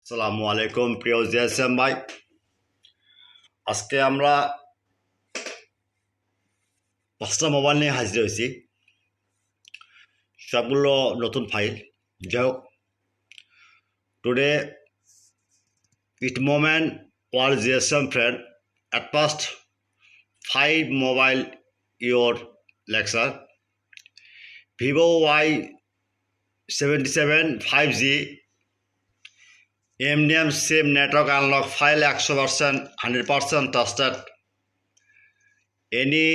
আসসালামু আলাইকুম প্রিয় জিএসএম ভাই, আজকে আমরা 5টা মোবাইল নিয়ে হাজির হয়েছি। সবগুলো নতুন ফাইল। যাই হোক, today it moment all GSM friend at past 5 mobile your lecture Vivo Y77 5G MDM SIM network unlock file 100% 100% trusted. Any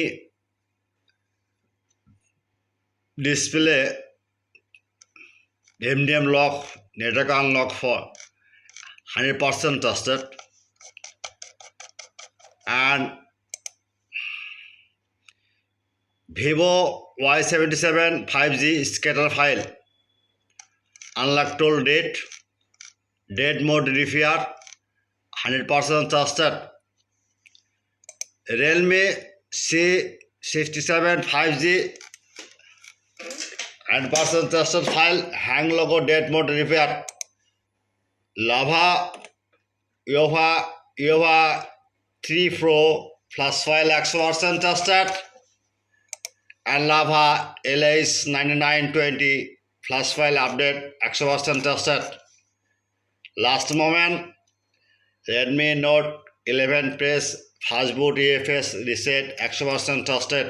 display MDM lock network unlock for 100% trusted, and Vivo Y77 5G scatter file unlock tool date mode repair 100% trusted. Realme C67 5G 100% trusted file hang logo date mode repair. Lava Yova 3 Pro plus file 100% trusted, and Lava LS 9920 plus file update 100% trusted. Last moment Redmi Note 11 press fast boot EFS reset 100% trusted.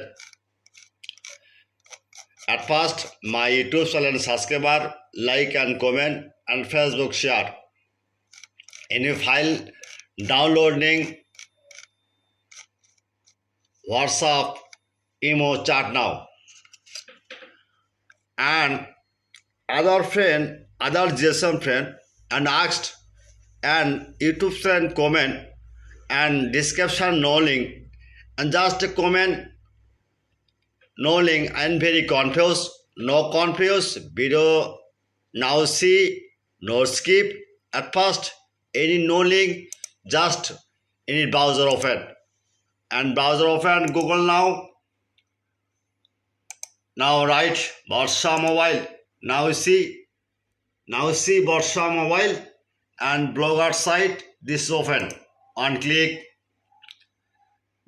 At first, my YouTube channel subscriber, like and comment, and Facebook share. Any file downloading WhatsApp, email, chat now. And other GSM friend and asked, and YouTube friend comment and description no link, and just a comment no link and very confused. No confused video now see, no skip. At first any no link, just any browser open, and browser open Google now write Barsha mobile. Now see Barsha mobile and blogger site. This open, on click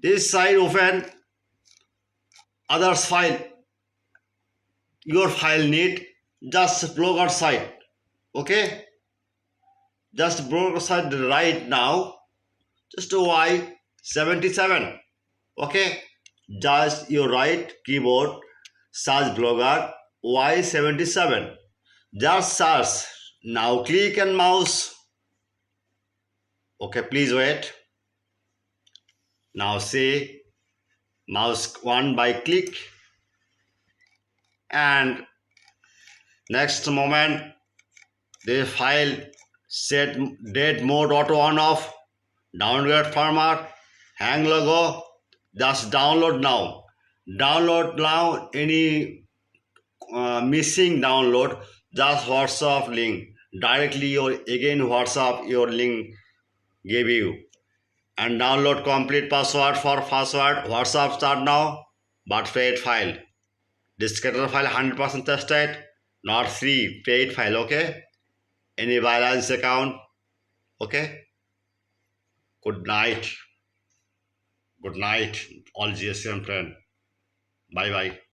this site open. Others file your file need just blogger site. Okay, just blogger site right now, just Y77. Okay, just you write keyboard search blogger Y77, just search. Now click and mouse. Okay, please wait. Now see mouse one by click, and next moment the file set date mode auto on off, download format, hang logo. Just download now. Any missing download, just WhatsApp link directly, or again WhatsApp your link gave you, and download complete password for password. WhatsApp start now, but paid file. This scatter file 100% tested, not free, paid file. Okay, any balance account. Okay, good night all GSM friend. Bye bye.